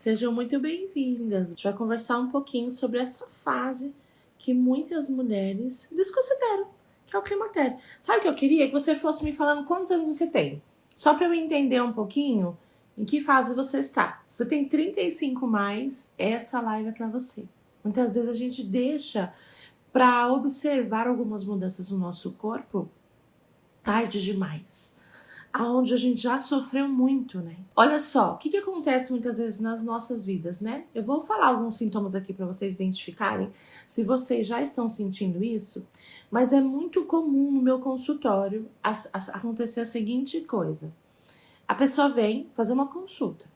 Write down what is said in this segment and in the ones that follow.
Sejam muito bem-vindas. A gente vai conversar um pouquinho sobre essa fase que muitas mulheres desconsideram, que é o climatério. Sabe o que eu queria? Que você fosse me falando quantos anos você tem. Só para eu entender um pouquinho em que fase você está. Se você tem 35 mais, essa live é para você. Muitas vezes a gente deixa para observar algumas mudanças no nosso corpo tarde demais, aonde a gente já sofreu muito, né? Olha só, o que acontece muitas vezes nas nossas vidas, né? Eu vou falar alguns sintomas aqui para vocês identificarem se vocês já estão sentindo isso, mas é muito comum no meu consultório acontecer a seguinte coisa. A pessoa vem fazer uma consulta,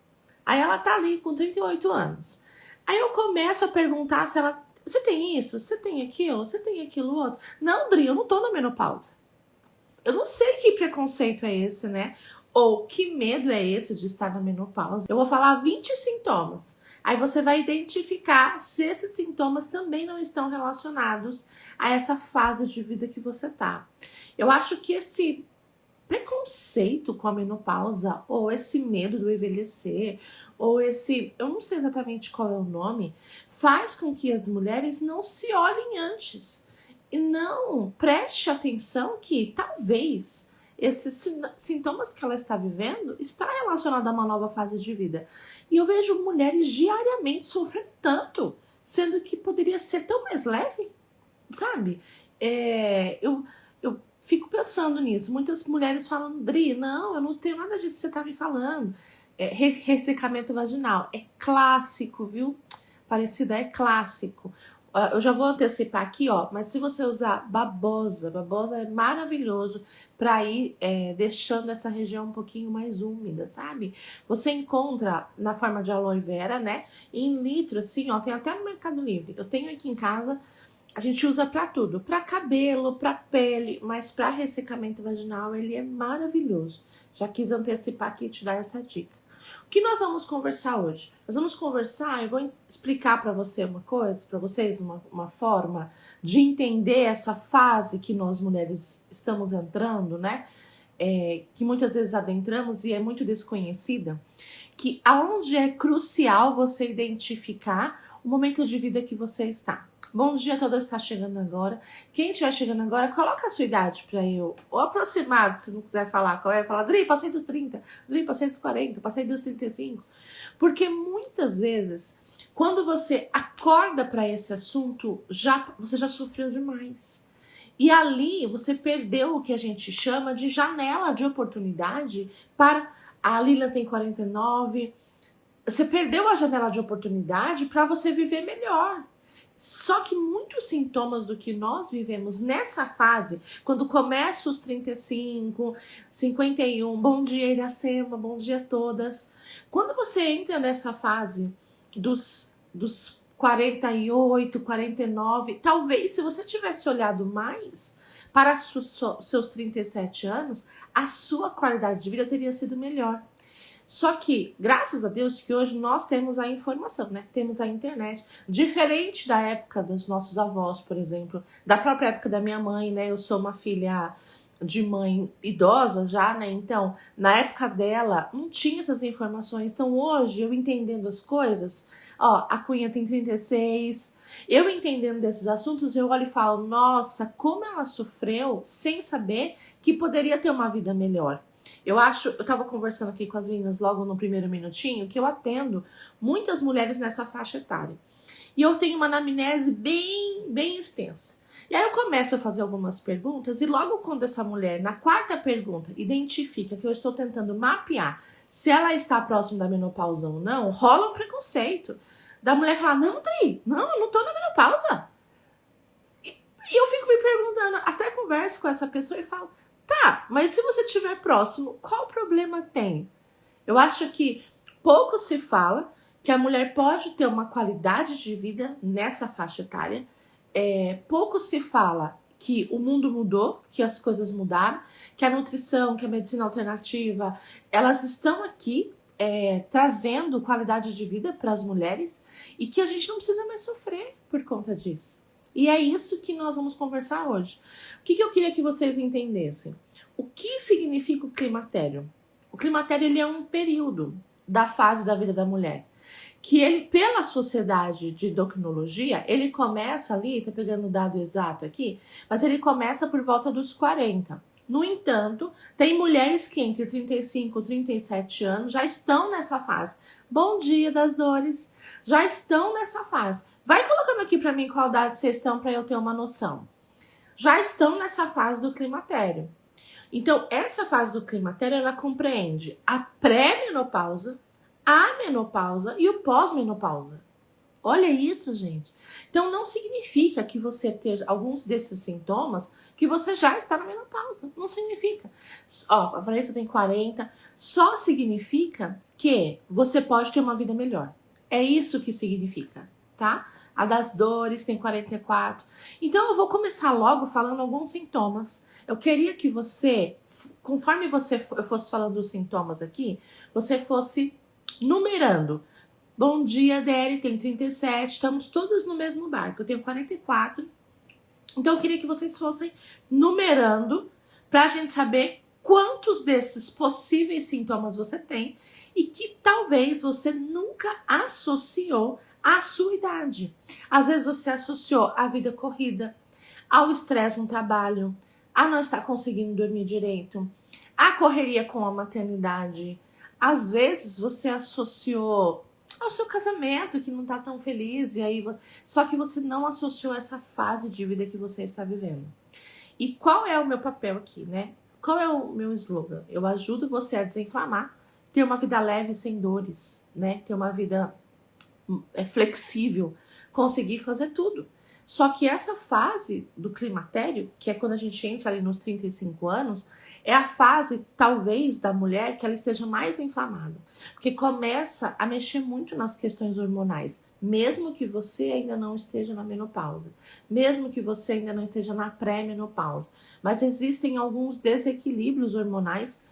aí ela tá ali com 38 anos. Aí eu começo a perguntar se ela, você tem isso? Você tem aquilo? Você tem aquilo outro? Não, Dri, eu não tô na menopausa. Eu não sei que preconceito é esse, né? Ou que medo é esse de estar na menopausa. Eu vou falar 20 sintomas. Aí você vai identificar se esses sintomas também não estão relacionados a essa fase de vida que você tá. Eu acho que esse preconceito com a menopausa, ou esse medo do envelhecer, ou esse, eu não sei exatamente qual é o nome, faz com que as mulheres não se olhem antes. E não preste atenção que talvez esses sintomas que ela está vivendo está relacionado a uma nova fase de vida. E eu vejo mulheres diariamente sofrendo tanto, sendo que poderia ser tão mais leve, sabe? Eu fico pensando nisso. Muitas mulheres falam, Dri, não, eu não tenho nada disso que você está me falando. Ressecamento vaginal é clássico, viu? Parecida, é clássico. Eu já vou antecipar aqui, ó, mas se você usar babosa é maravilhoso para ir deixando essa região um pouquinho mais úmida, sabe? Você encontra na forma de aloe vera, né? Em litro, assim, ó, tem até no Mercado Livre. Eu tenho aqui em casa, a gente usa para tudo, para cabelo, para pele, mas para ressecamento vaginal ele é maravilhoso. Já quis antecipar aqui e te dar essa dica. O que nós vamos conversar hoje? Nós vamos conversar, eu vou explicar para você uma coisa, para vocês uma forma de entender essa fase que nós mulheres estamos entrando, né? Que muitas vezes adentramos e é muito desconhecida, que aonde é crucial você identificar o momento de vida que você está. Bom dia a todas que está chegando agora. Quem estiver chegando agora, coloca a sua idade para eu, ou aproximado, se não quiser falar qual é, fala, Dri, passei dos 30, Dri, passei dos 40, passei dos 35. Porque muitas vezes, quando você acorda para esse assunto, você já sofreu demais. E ali você perdeu o que a gente chama de janela de oportunidade para... A Lilian tem 49. Você perdeu a janela de oportunidade para você viver melhor. Só que muitos sintomas do que nós vivemos nessa fase, quando começa os 35, 51, bom dia Iracema, bom dia a todas. Quando você entra nessa fase dos 48, 49, talvez se você tivesse olhado mais para seus 37 anos, a sua qualidade de vida teria sido melhor. Só que, graças a Deus, que hoje nós temos a informação, né? Temos a internet. Diferente da época dos nossos avós, por exemplo, da própria época da minha mãe, né? Eu sou uma filha de mãe idosa já, né? Então, na época dela, não tinha essas informações. Então, hoje, eu entendendo as coisas, ó, a Cunha tem 36, eu entendendo desses assuntos, eu olho e falo, nossa, como ela sofreu sem saber que poderia ter uma vida melhor. Eu tava conversando aqui com as meninas logo no primeiro minutinho, que eu atendo muitas mulheres nessa faixa etária. E eu tenho uma anamnese bem extensa. E aí eu começo a fazer algumas perguntas e logo quando essa mulher, na quarta pergunta, identifica que eu estou tentando mapear se ela está próximo da menopausa ou não, rola um preconceito. Da mulher falar, não, Dri, não, eu não tô na menopausa. E eu fico me perguntando, até converso com essa pessoa e falo, tá, mas se você estiver próximo, qual problema tem? Eu acho que pouco se fala que a mulher pode ter uma qualidade de vida nessa faixa etária. Pouco se fala que o mundo mudou, que as coisas mudaram, que a nutrição, que a medicina alternativa, elas estão aqui trazendo qualidade de vida para as mulheres e que a gente não precisa mais sofrer por conta disso. E é isso que nós vamos conversar hoje. O que eu queria que vocês entendessem? O que significa o climatério? O climatério ele é um período da fase da vida da mulher que ele, pela sociedade de endocrinologia, ele começa ali, tá pegando o dado exato aqui, mas ele começa por volta dos 40. No entanto, tem mulheres que entre 35 e 37 anos já estão nessa fase. Bom dia das dores. Já estão nessa fase. Vai colocando aqui para mim qual idade vocês estão para eu ter uma noção. Já estão nessa fase do climatério. Então, essa fase do climatério, ela compreende a pré-menopausa, a menopausa e o pós-menopausa. Olha isso, gente. Então, não significa que você ter alguns desses sintomas que você já está na menopausa. Não significa. Ó, a Vanessa tem 40. Só significa que você pode ter uma vida melhor. É isso que significa, tá? A das dores tem 44. Então, eu vou começar logo falando alguns sintomas. Eu queria que você, conforme eu fosse falando os sintomas aqui, você fosse numerando. Bom dia, Deri, tem 37, estamos todos no mesmo barco. Eu tenho 44. Então, eu queria que vocês fossem numerando para a gente saber quantos desses possíveis sintomas você tem e que talvez você nunca associou à sua idade. Às vezes você associou à vida corrida, ao estresse no trabalho, a não estar conseguindo dormir direito, a correria com a maternidade. Às vezes você associou ao seu casamento que não tá tão feliz e aí só que você não associou essa fase de vida que você está vivendo. E qual é o meu papel aqui, né? Qual é o meu slogan? Eu ajudo você a desinflamar, ter uma vida leve sem dores, né? Ter uma vida flexível, conseguir fazer tudo. Só que essa fase do climatério, que é quando a gente entra ali nos 35 anos, é a fase, talvez, da mulher que ela esteja mais inflamada. Porque começa a mexer muito nas questões hormonais, mesmo que você ainda não esteja na menopausa, mesmo que você ainda não esteja na pré-menopausa. Mas existem alguns desequilíbrios hormonais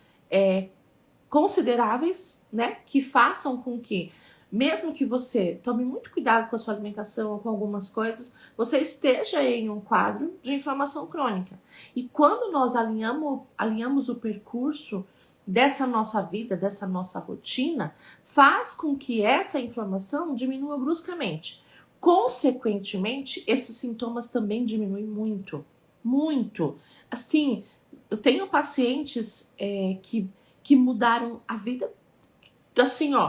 consideráveis, né, que façam com que, mesmo que você tome muito cuidado com a sua alimentação ou com algumas coisas, você esteja em um quadro de inflamação crônica. E quando nós alinhamos o percurso dessa nossa vida, dessa nossa rotina, faz com que essa inflamação diminua bruscamente. Consequentemente, esses sintomas também diminuem muito, muito. Assim, eu tenho pacientes que mudaram a vida, assim, ó,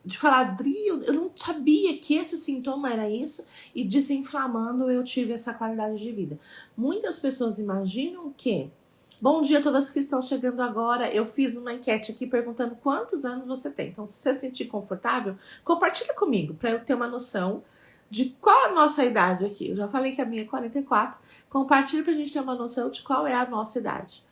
de falar, Adri, eu não sabia que esse sintoma era isso, e desinflamando eu tive essa qualidade de vida. Muitas pessoas imaginam que, bom dia a todas que estão chegando agora, eu fiz uma enquete aqui perguntando quantos anos você tem. Então, se você se sentir confortável, compartilha comigo, para eu ter uma noção de qual a nossa idade aqui. Eu já falei que a minha é 44, compartilha pra gente ter uma noção de qual é a nossa idade.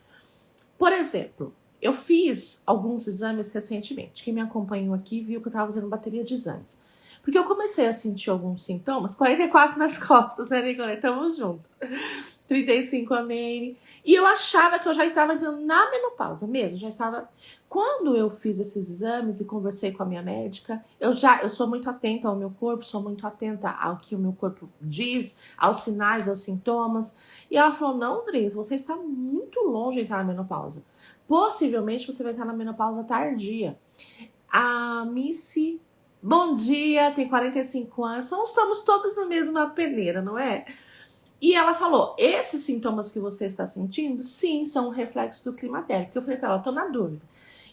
Por exemplo, eu fiz alguns exames recentemente. Quem me acompanhou aqui viu que eu estava fazendo bateria de exames. Porque eu comecei a sentir alguns sintomas, 44 nas costas, né, Nicolé? Tamo junto. 35 a Meire. E eu achava que eu já estava entrando na menopausa mesmo. Já estava. Quando eu fiz esses exames e conversei com a minha médica, eu sou muito atenta ao meu corpo, sou muito atenta ao que o meu corpo diz, aos sinais, aos sintomas. E ela falou: não, Andrés, você está muito longe de entrar na menopausa. Possivelmente você vai entrar na menopausa tardia. A Missy, bom dia, tem 45 anos. Então estamos todos na mesma peneira, não é? E ela falou, esses sintomas que você está sentindo, sim, são um reflexo do climatério. Porque eu falei pra ela, tô na dúvida.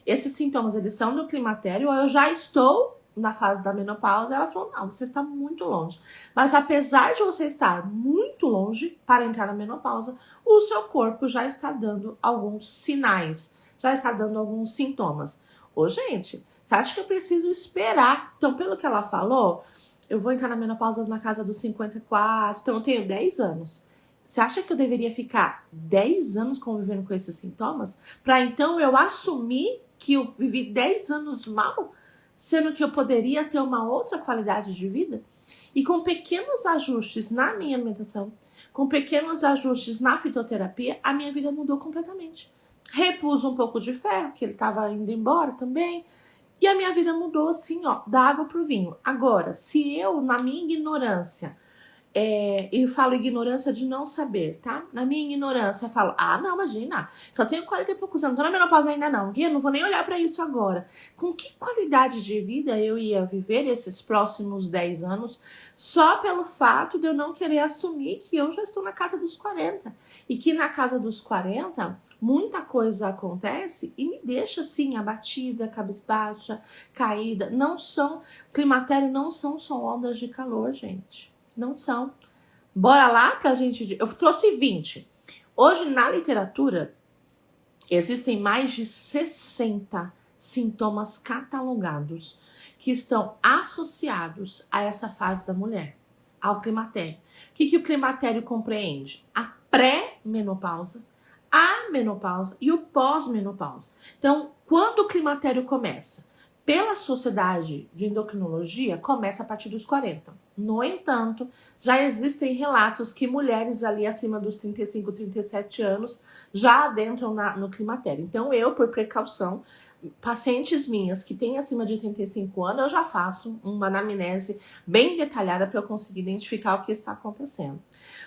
Esses sintomas, eles são do climatério ou eu já estou na fase da menopausa? Ela falou, não, você está muito longe. Mas apesar de você estar muito longe para entrar na menopausa, o seu corpo já está dando alguns sinais, já está dando alguns sintomas. Ô, gente, você acha que eu preciso esperar? Então, pelo que ela falou, eu vou entrar na menopausa na casa dos 54, então eu tenho 10 anos. Você acha que eu deveria ficar 10 anos convivendo com esses sintomas? Para então eu assumir que eu vivi 10 anos mal? Sendo que eu poderia ter uma outra qualidade de vida? E com pequenos ajustes na minha alimentação, com pequenos ajustes na fitoterapia, a minha vida mudou completamente. Repus um pouco de ferro, que ele estava indo embora também. E a minha vida mudou assim, ó, da água pro vinho. Agora, se eu, na minha ignorância, E falo ignorância de não saber, tá? Na minha ignorância, eu falo, não, imagina, só tenho 40 e poucos anos, não tô na menopausa ainda não, eu não vou nem olhar pra isso agora. Com que qualidade de vida eu ia viver esses próximos 10 anos só pelo fato de eu não querer assumir que eu já estou na casa dos 40 e que na casa dos 40 muita coisa acontece e me deixa assim abatida, cabisbaixa, caída. Climatério não são só ondas de calor, gente. Não são. Bora lá pra gente... Eu trouxe 20. Hoje, na literatura, existem mais de 60 sintomas catalogados que estão associados a essa fase da mulher, ao climatério. O que o climatério compreende? A pré-menopausa, a menopausa e o pós-menopausa. Então, quando o climatério começa? Pela Sociedade de Endocrinologia, começa a partir dos 40. No entanto, já existem relatos que mulheres ali acima dos 35, 37 anos já adentram no climatério. Então, eu, por precaução, pacientes minhas que têm acima de 35 anos, eu já faço uma anamnese bem detalhada para eu conseguir identificar o que está acontecendo.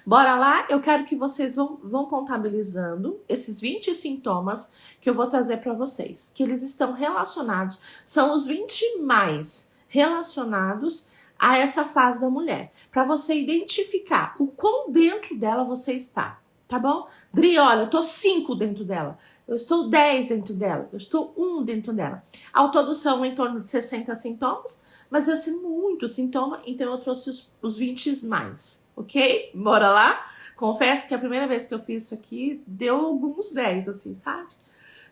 Bora lá? Eu quero que vocês vão contabilizando esses 20 sintomas que eu vou trazer para vocês, que eles estão relacionados, são os 20 mais relacionados a essa fase da mulher, para você identificar o quão dentro dela você está, tá bom? Dri, olha, eu tô 5 dentro dela, eu estou 10 dentro dela, eu estou 1 dentro dela. Ao todo são em torno de 60 sintomas, mas assim, muito sintoma, então eu trouxe os 20 mais, ok? Bora lá? Confesso que a primeira vez que eu fiz isso aqui, deu alguns 10, assim, sabe?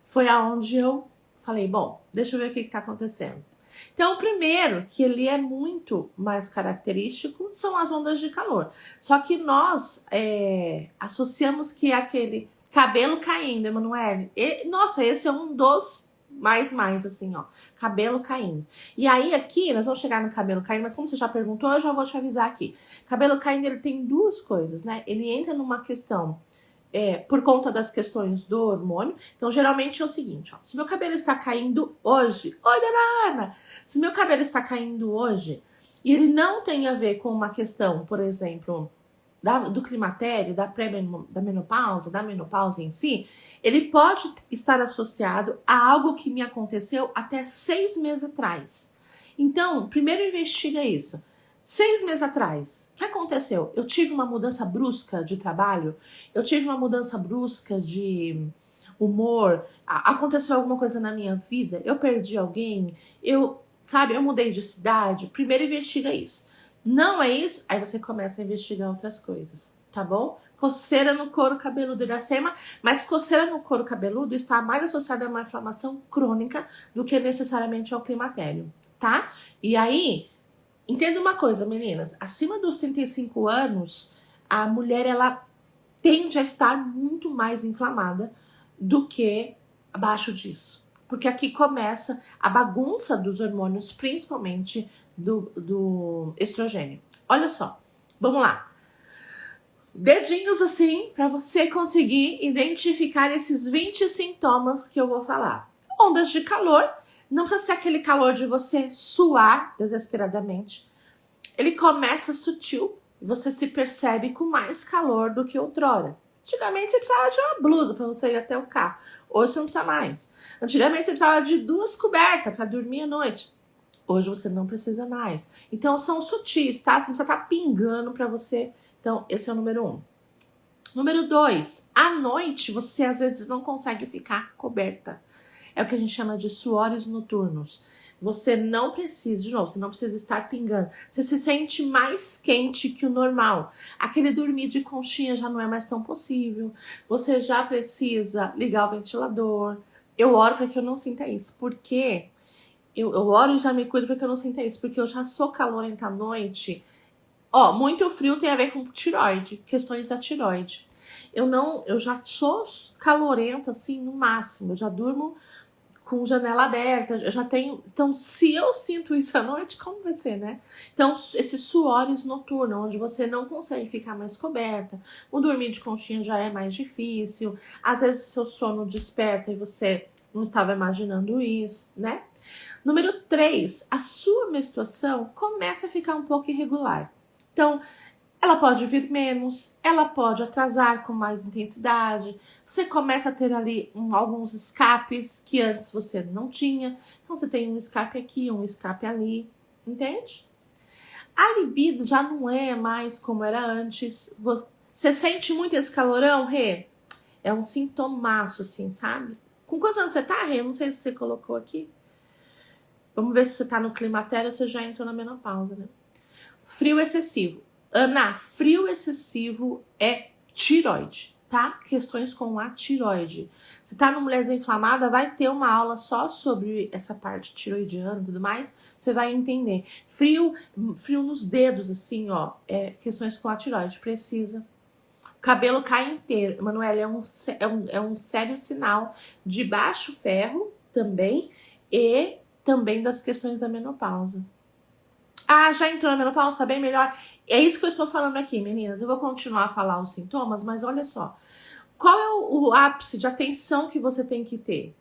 Foi aonde eu falei, bom, deixa eu ver o que tá acontecendo. Então, o primeiro, que ele é muito mais característico, são as ondas de calor. Só que nós associamos que é aquele cabelo caindo, Emanuele. Nossa, esse é um dos mais, assim, ó. Cabelo caindo. E aí, aqui, nós vamos chegar no cabelo caindo, mas como você já perguntou, eu já vou te avisar aqui. Cabelo caindo, ele tem duas coisas, né? Ele entra numa questão... por conta das questões do hormônio. Então, geralmente é o seguinte, ó, se meu cabelo está caindo hoje, oi, dona Ana, se meu cabelo está caindo hoje, e ele não tem a ver com uma questão, por exemplo, do climatério, da menopausa em si, ele pode estar associado a algo que me aconteceu até 6 meses atrás. Então, primeiro investiga isso. 6 meses atrás, o que aconteceu? Eu tive uma mudança brusca de trabalho, eu tive uma mudança brusca de humor, aconteceu alguma coisa na minha vida, eu perdi alguém, eu mudei de cidade. Primeiro investiga isso. Não é isso? Aí você começa a investigar outras coisas, tá bom? Coceira no couro cabeludo e Iracema, mas coceira no couro cabeludo está mais associada a uma inflamação crônica do que necessariamente ao climatério, tá? E aí... Entenda uma coisa, meninas, acima dos 35 anos, a mulher, ela tende a estar muito mais inflamada do que abaixo disso. Porque aqui começa a bagunça dos hormônios, principalmente do estrogênio. Olha só, vamos lá. Dedinhos assim, para você conseguir identificar esses 20 sintomas que eu vou falar. Ondas de calor. Não precisa ser aquele calor de você suar desesperadamente. Ele começa sutil e você se percebe com mais calor do que outrora. Antigamente você precisava de uma blusa para você ir até o carro. Hoje você não precisa mais. Antigamente você precisava de 2 cobertas para dormir à noite. Hoje você não precisa mais. Então são sutis, tá? Você não precisa estar pingando para você. Então esse é o número 1. Número 2. À noite você às vezes não consegue ficar coberta. É o que a gente chama de suores noturnos. Você não precisa, de novo, você não precisa estar pingando. Você se sente mais quente que o normal. Aquele dormir de conchinha já não é mais tão possível. Você já precisa ligar o ventilador. Eu oro para que eu não sinta isso. Porque eu oro e já me cuido para que eu não sinta isso. Porque eu já sou calorenta à noite. Ó, muito frio tem a ver com tireoide, questões da tireoide. Eu já sou calorenta assim no máximo. Eu já durmo com janela aberta, eu já tenho... Então, se eu sinto isso à noite, como vai ser, né? Então, esses suores noturnos, onde você não consegue ficar mais coberta, o dormir de conchinha já é mais difícil, às vezes seu sono desperta e você não estava imaginando isso, né? Número 3, a sua menstruação começa a ficar um pouco irregular. Então, Ela pode vir menos, ela pode atrasar com mais intensidade. Você começa a ter ali alguns escapes que antes você não tinha. Então você tem um escape aqui, um escape ali, entende? A libido já não é mais como era antes. Você sente muito esse calorão, Rê? É um sintomaço, assim, sabe? Com quantos anos você tá, Rê? Não sei se você colocou aqui. Vamos ver se você tá no climatério ou você já entrou na menopausa, né? Frio excessivo. Ana, frio excessivo é tiroide, tá? Questões com a tiroide. Você tá numa mulher desinflamada, vai ter uma aula só sobre essa parte tiroidiana e tudo mais. Você vai entender. Frio nos dedos, assim, ó. Questões com a tiroide. Precisa. O cabelo cai inteiro. Emanuele, é um sério sinal de baixo ferro também. E também das questões da menopausa. Ah, já entrou na menopausa, tá bem melhor. É isso que eu estou falando aqui, meninas. Eu vou continuar a falar os sintomas, mas olha só. Qual é o ápice de atenção que você tem que ter?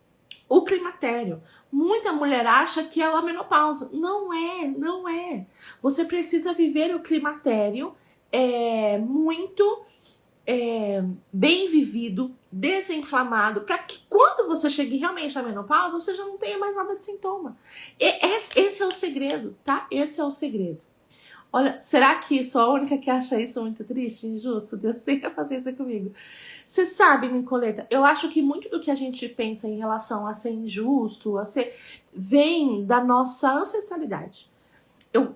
O climatério. Muita mulher acha que é a menopausa. Não é, não é. Você precisa viver o climatério muito bem vivido, desinflamado, para que quando você chegue realmente à menopausa, você já não tenha mais nada de sintoma. Esse é o segredo, tá? Esse é o segredo. Olha, será que sou a única que acha isso muito triste, injusto? Deus tem que fazer isso comigo. Você sabe, Nicoleta, eu acho que muito do que a gente pensa em relação a ser injusto, vem da nossa ancestralidade.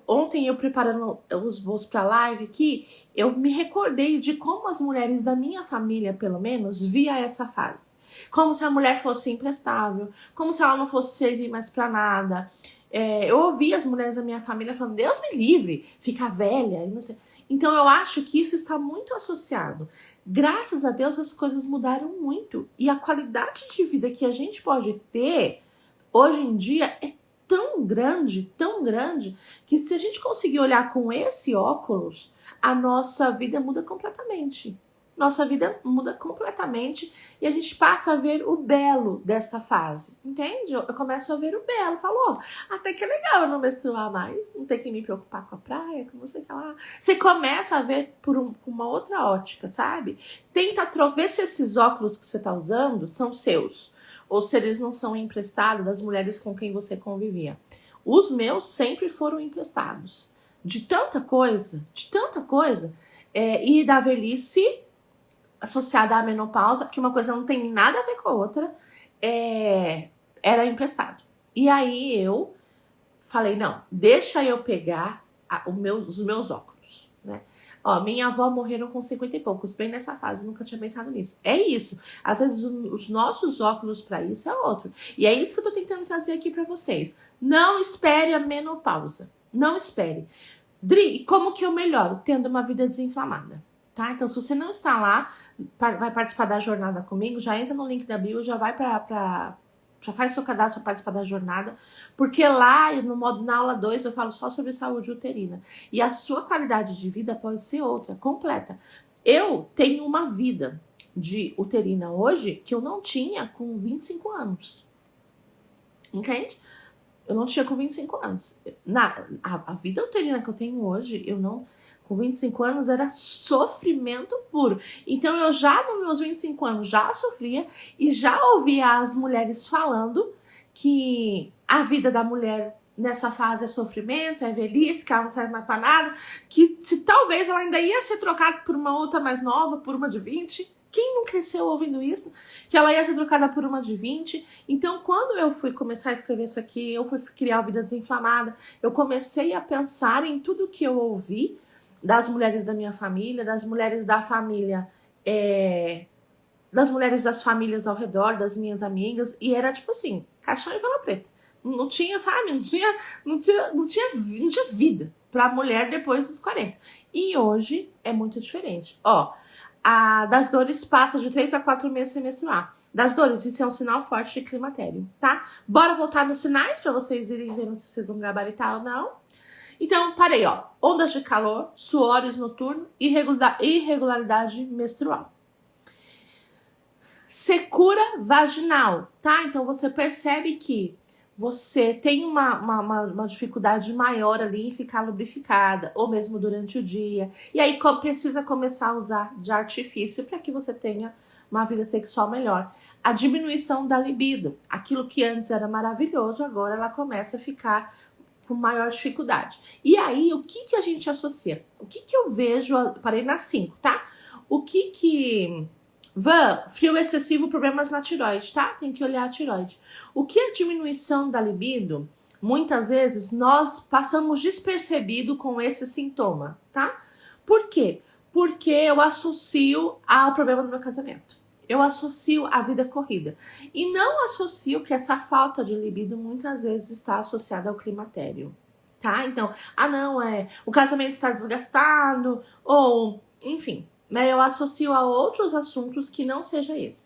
Ontem, eu preparando os bolos para live aqui, eu me recordei de como as mulheres da minha família, pelo menos, via essa fase. Como se a mulher fosse imprestável, como se ela não fosse servir mais para nada. Eu ouvi as mulheres da minha família falando, Deus me livre, ficar velha. E não sei. Então eu acho que isso está muito associado. Graças a Deus as coisas mudaram muito. E a qualidade de vida que a gente pode ter hoje em dia é tão grande, que se a gente conseguir olhar com esse óculos, a nossa vida muda completamente. Nossa vida muda completamente e a gente passa a ver o belo desta fase, entende? Eu começo a ver o belo, falo, até que é legal eu não menstruar mais, não ter que me preocupar com a praia, com você que lá. Você começa a ver por uma outra ótica, sabe? Tenta ver se esses óculos que você tá usando são seus, ou se eles não são emprestados das mulheres com quem você convivia. Os meus sempre foram emprestados. De tanta coisa, e da velhice associada à menopausa, que uma coisa não tem nada a ver com a outra, era emprestado. E aí eu falei, não, deixa eu pegar os meus óculos, né? Minha avó morreram com 50 e poucos, bem nessa fase, nunca tinha pensado nisso. É isso. Às vezes os nossos óculos para isso é outro. E é isso que eu tô tentando trazer aqui para vocês. Não espere a menopausa. Não espere. Dri, como que eu melhoro? Tendo uma vida desinflamada, tá? Então, se você não está lá, vai participar da jornada comigo, já entra no link da bio, já vai já faz seu cadastro para participar da jornada, porque lá na aula 2 eu falo só sobre saúde uterina. E a sua qualidade de vida pode ser outra, completa. Eu tenho uma vida de uterina hoje que eu não tinha com 25 anos. Entende? Eu não tinha com 25 anos. A vida uterina que eu tenho hoje, com 25 anos era sofrimento puro. Então eu já nos meus 25 anos já sofria e já ouvia as mulheres falando que a vida da mulher nessa fase é sofrimento, é velhice, que ela não serve mais pra nada, que se talvez ela ainda ia ser trocada por uma outra mais nova, por uma de 20. Quem não cresceu ouvindo isso? Que ela ia ser trocada por uma de 20. Então, quando eu fui começar a escrever isso aqui, eu fui criar a Vida Desinflamada, eu comecei a pensar em tudo que eu ouvi das mulheres da minha família, das mulheres da família, das mulheres das famílias ao redor, das minhas amigas, e era tipo assim, caixão e vela preta. Não tinha, sabe? Não tinha vida pra mulher depois dos 40. E hoje é muito diferente. Das dores passa de 3 a 4 meses sem menstruar. Das dores, isso é um sinal forte de climatério, tá? Bora voltar nos sinais pra vocês irem vendo se vocês vão gabaritar ou não. Então, parei, ondas de calor, suores noturnos, irregularidade menstrual. Secura vaginal, tá? Então, você percebe que você tem uma dificuldade maior ali em ficar lubrificada, ou mesmo durante o dia. E aí precisa começar a usar de artifício para que você tenha uma vida sexual melhor. A diminuição da libido. Aquilo que antes era maravilhoso, agora ela começa a ficar com maior dificuldade. E aí, o que a gente associa? O que eu vejo? Parei na 5, tá? O que... frio excessivo, problemas na tiroide, tá? Tem que olhar a tiroide. O que é diminuição da libido? Muitas vezes nós passamos despercebido com esse sintoma, tá? Por quê? Porque eu associo ao problema do meu casamento. Eu associo à vida corrida. E não associo que essa falta de libido muitas vezes está associada ao climatério, tá? Então, não, o casamento está desgastado, ou, enfim, né? Eu associo a outros assuntos que não seja esse.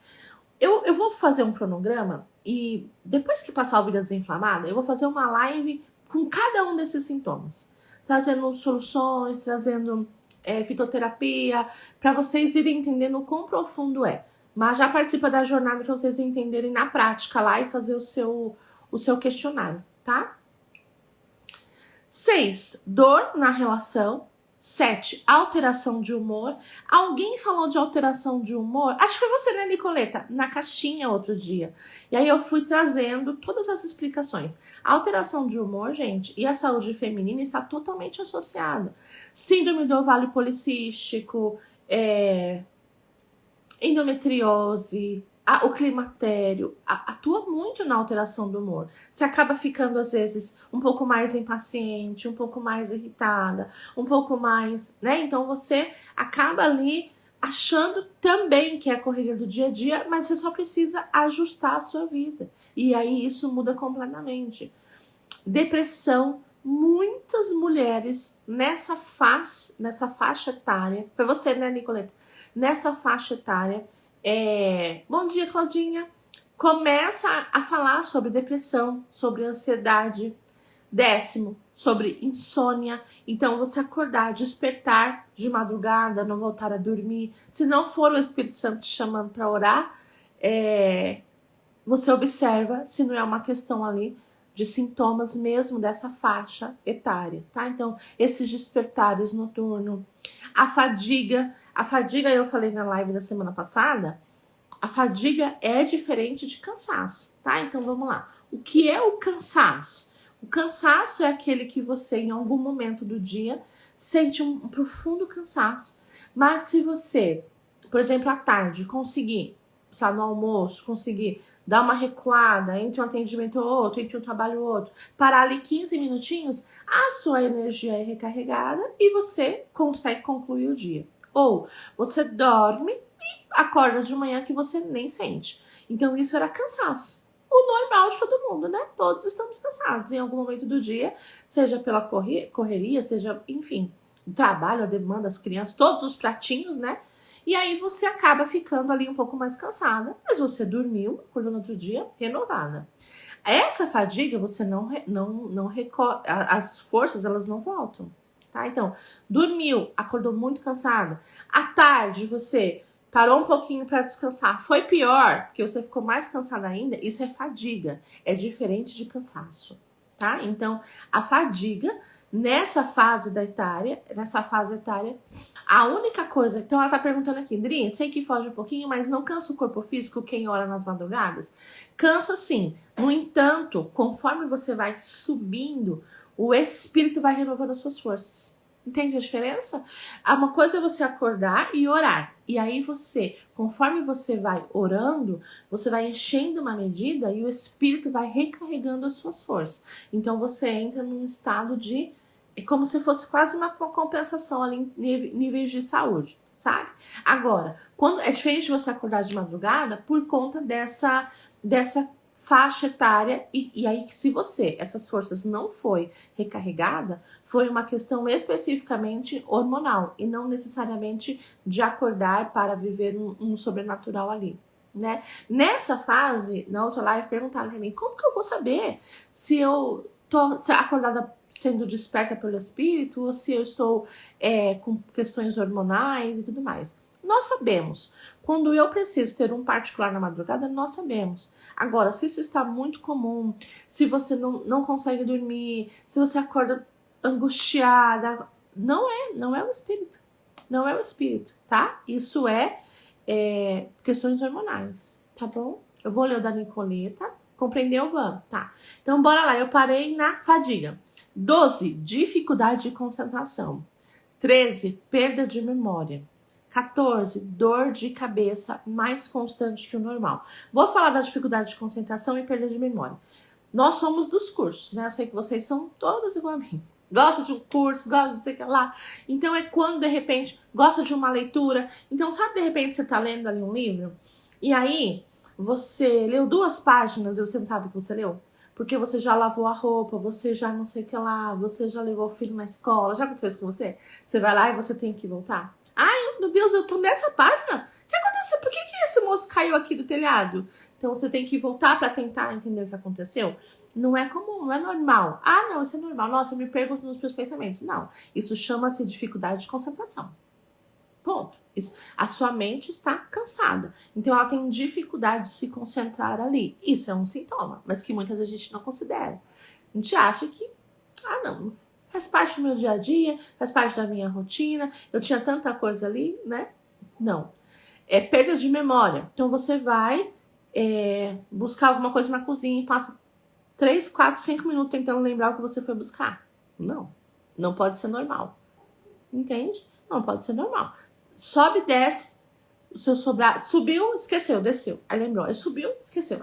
Eu vou fazer um cronograma e depois que passar o Vida Desinflamada, eu vou fazer uma live com cada um desses sintomas, trazendo soluções, trazendo fitoterapia, para vocês irem entendendo o quão profundo é. Mas já participa da jornada para vocês entenderem na prática lá e fazer o seu questionário, tá? 6, dor na relação. 7, alteração de humor. Alguém falou de alteração de humor? Acho que foi você, né, Nicoleta? Na caixinha outro dia. E aí eu fui trazendo todas as explicações. A alteração de humor, gente, e a saúde feminina está totalmente associada. Síndrome do ovário policístico, endometriose, o climatério atua muito na alteração do humor. Você acaba ficando, às vezes, um pouco mais impaciente, um pouco mais irritada, um pouco mais, né? Então, você acaba ali achando também que é a correria do dia a dia, mas você só precisa ajustar a sua vida. E aí, isso muda completamente. Depressão. Muitas mulheres nessa faixa etária, foi você, né, Nicoleta? Nessa faixa etária, bom dia, Claudinha, começa a falar sobre depressão, sobre ansiedade. 10º, sobre insônia. Então, você acordar, despertar de madrugada, não voltar a dormir. Se não for o Espírito Santo te chamando para orar, você observa se não é uma questão ali de sintomas mesmo dessa faixa etária, tá? Então, esses despertares noturnos, a fadiga eu falei na live da semana passada, a fadiga é diferente de cansaço, tá? Então, vamos lá. O que é o cansaço? O cansaço é aquele que você, em algum momento do dia, sente um profundo cansaço, mas se você, por exemplo, à tarde, conseguir, sabe, no almoço, conseguir dar uma recuada entre um atendimento ou outro, entre um trabalho ou outro, parar ali 15 minutinhos, a sua energia é recarregada e você consegue concluir o dia. Ou você dorme e acorda de manhã que você nem sente. Então isso era cansaço. O normal de todo mundo, né? Todos estamos cansados em algum momento do dia, seja pela correria, seja, enfim, o trabalho, a demanda, as crianças, todos os pratinhos, né? E aí você acaba ficando ali um pouco mais cansada, mas você dormiu, acordou no outro dia, renovada. Essa fadiga, você não recorre, as forças, elas não voltam, tá? Então, dormiu, acordou muito cansada. À tarde, você parou um pouquinho para descansar, foi pior, porque você ficou mais cansada ainda, isso é fadiga, é diferente de cansaço, tá? Então, a fadiga, nessa fase etária, a única coisa, então ela tá perguntando aqui, Dri, sei que foge um pouquinho, mas não cansa o corpo físico quem ora nas madrugadas? Cansa sim, no entanto, conforme você vai subindo, o espírito vai renovando as suas forças. Entende a diferença? Uma coisa é você acordar e orar. E aí você, conforme você vai orando, você vai enchendo uma medida e o espírito vai recarregando as suas forças. Então você entra num estado de... É como se fosse quase uma compensação ali em níveis de saúde, sabe? Agora, quando é diferente de você acordar de madrugada por conta dessa faixa etária, e aí se você, essas forças não foi recarregada, foi uma questão especificamente hormonal e não necessariamente de acordar para viver um sobrenatural ali, né? Nessa fase, na outra live, perguntaram para mim, como que eu vou saber se eu tô acordada sendo desperta pelo espírito ou se eu estou com questões hormonais e tudo mais? Nós sabemos. Quando eu preciso ter um particular na madrugada, nós sabemos. Agora, se isso está muito comum, se você não consegue dormir, se você acorda angustiada, não é o espírito. Não é o espírito, tá? Isso é questões hormonais, tá bom? Eu vou ler o da Nicoleta. Compreendeu? Vamos, tá. Então, bora lá. Eu parei na fadiga. 12, dificuldade de concentração. 13, perda de memória. 14, dor de cabeça mais constante que o normal. Vou falar da dificuldade de concentração e perda de memória. Nós somos dos cursos, né? Eu sei que vocês são todas igual a mim. Gosta de um curso, gosta de sei que lá. Então é quando, de repente, gosta de uma leitura. Então, sabe, de repente, você tá lendo ali um livro e aí você leu 2 páginas e você não sabe o que você leu? Porque você já lavou a roupa, você já não sei o que lá, você já levou o filho na escola. Já aconteceu isso com você? Você vai lá e você tem que voltar? Ai, meu Deus, eu tô nessa página? O que aconteceu? Por que esse moço caiu aqui do telhado? Então você tem que voltar pra tentar entender o que aconteceu. Não é comum, não é normal. Ah, não, isso é normal. Nossa, eu me pergunto nos meus pensamentos. Não, isso chama-se dificuldade de concentração. Ponto. A sua mente está cansada. Então ela tem dificuldade de se concentrar ali. Isso é um sintoma, mas que muitas vezes a gente não considera. A gente acha que, não, faz parte do meu dia a dia, faz parte da minha rotina, eu tinha tanta coisa ali, né? Não. É perda de memória. Então você vai buscar alguma coisa na cozinha e passa 3, 4, 5 minutos tentando lembrar o que você foi buscar. Não pode ser normal. Entende? Não pode ser normal. Sobe e desce, o seu sobrar, subiu, esqueceu, desceu. Aí lembrou, aí subiu, esqueceu.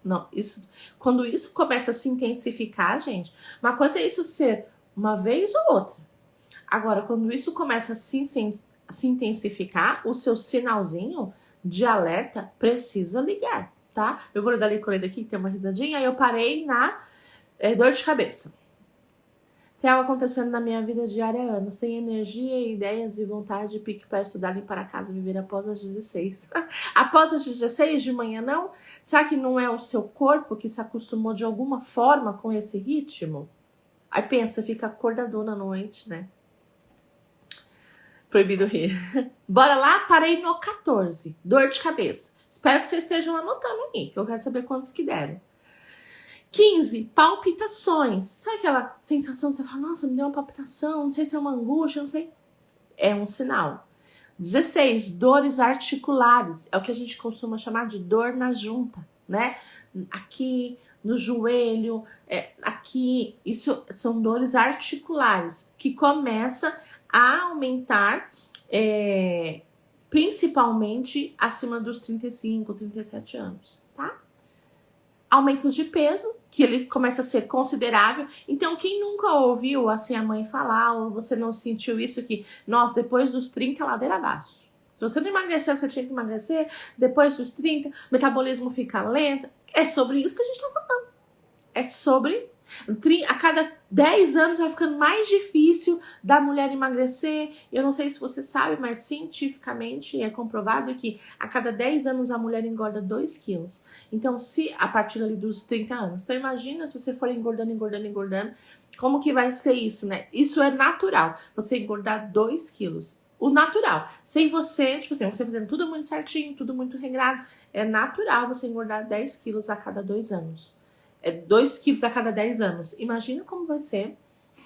Não, isso, quando isso começa a se intensificar, gente, uma coisa é isso ser uma vez ou outra. Agora, quando isso começa a se intensificar, o seu sinalzinho de alerta precisa ligar, tá? Eu vou ler da Nicoleta aqui, que tem uma risadinha, aí eu parei na dor de cabeça. Tem algo acontecendo na minha vida diária há anos. Tem energia, ideias e vontade de pique para estudar, limpar a casa, viver após as 16. Após as 16 de manhã, não? Será que não é o seu corpo que se acostumou de alguma forma com esse ritmo? Aí pensa, fica acordadona à noite, né? Proibido rir. Bora lá, parei no 14. Dor de cabeça. Espero que vocês estejam anotando aí, que eu quero saber quantos que deram. 15, palpitações. Sabe aquela sensação que você fala, nossa, me deu uma palpitação, não sei se é uma angústia, não sei. É um sinal. 16, dores articulares. É o que a gente costuma chamar de dor na junta, né? Aqui, no joelho, aqui. Isso são dores articulares que começam a aumentar, principalmente acima dos 35, 37 anos, tá? Aumento de peso, que ele começa a ser considerável. Então, quem nunca ouviu assim a mãe falar, ou você não sentiu isso que, nossa, depois dos 30, ladeira abaixo. Se você não emagreceu, você tinha que emagrecer, depois dos 30, o metabolismo fica lento. É sobre isso que a gente tá falando. É sobre... A cada 10 anos vai ficando mais difícil da mulher emagrecer. Eu não sei se você sabe, mas cientificamente é comprovado que a cada 10 anos a mulher engorda 2 quilos. Então, se a partir ali dos 30 anos. Então, imagina se você for engordando, como que vai ser isso, né? Isso é natural, você engordar 2 quilos. O natural, sem você, tipo assim, você fazendo tudo muito certinho, tudo muito regrado, é natural você engordar 10 quilos a cada 2 anos. 2 quilos a cada 10 anos. Imagina como vai ser.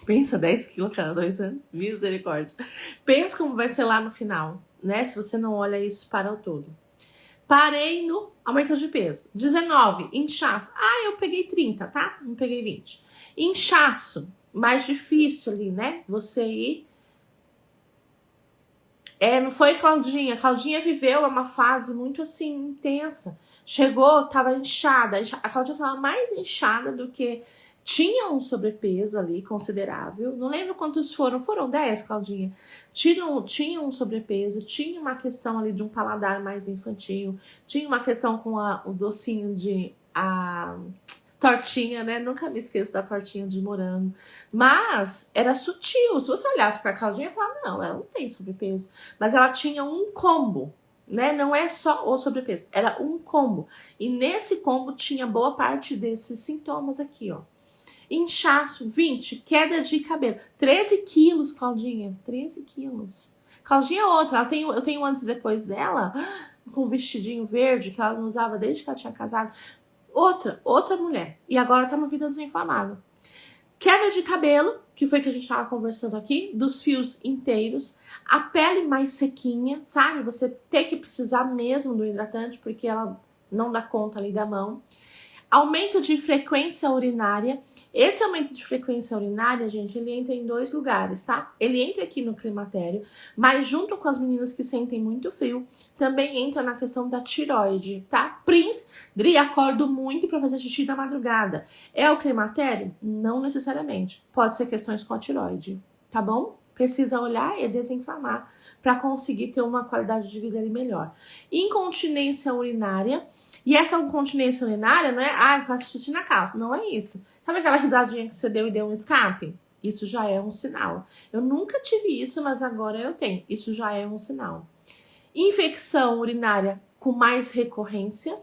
Pensa, 10 quilos a cada 2 anos. Misericórdia. Pensa como vai ser lá no final, né? Se você não olha isso para o todo. Parei no aumento de peso. 19, inchaço. Eu peguei 30, tá? Não peguei 20. Inchaço. Mais difícil ali, né? Você ir... não foi Claudinha. Claudinha viveu uma fase muito assim, intensa. Chegou, tava inchada. A Claudinha tava mais inchada do que... Tinha um sobrepeso ali considerável. Não lembro quantos foram. Foram 10, Claudinha? Tinha um sobrepeso. Tinha uma questão ali de um paladar mais infantil. Tinha uma questão com o docinho de... tortinha, né? Nunca me esqueço da tortinha de morango. Mas era sutil. Se você olhasse pra Claudinha, ia falar, não, ela não tem sobrepeso. Mas ela tinha um combo, né? Não é só o sobrepeso, era um combo. E nesse combo tinha boa parte desses sintomas aqui, ó. Inchaço, 20, queda de cabelo. 13 quilos, Claudinha, 13 quilos. Claudinha é outra. Eu tenho antes e depois dela, com um vestidinho verde que ela não usava desde que ela tinha casado. Outra mulher. E agora tá uma vida desinflamada. Queda de cabelo, que foi que a gente tava conversando aqui, dos fios inteiros. A pele mais sequinha, sabe? Você tem que precisar mesmo do hidratante, porque ela não dá conta ali da mão. Aumento de frequência urinária. Esse aumento de frequência urinária, gente, ele entra em 2 lugares, tá? Ele entra aqui no climatério, mas junto com as meninas que sentem muito frio, também entra na questão da tireoide, tá? Dri, acordo muito pra fazer xixi na madrugada. É o climatério? Não necessariamente. Pode ser questões com a tireoide, tá bom? Precisa olhar e desinflamar para conseguir ter uma qualidade de vida ali melhor. Incontinência urinária. E essa incontinência urinária não é, faço xixi na calça. Não é isso. Sabe aquela risadinha que você deu e deu um escape? Isso já é um sinal. Eu nunca tive isso, mas agora eu tenho. Isso já é um sinal. Infecção urinária com mais recorrência.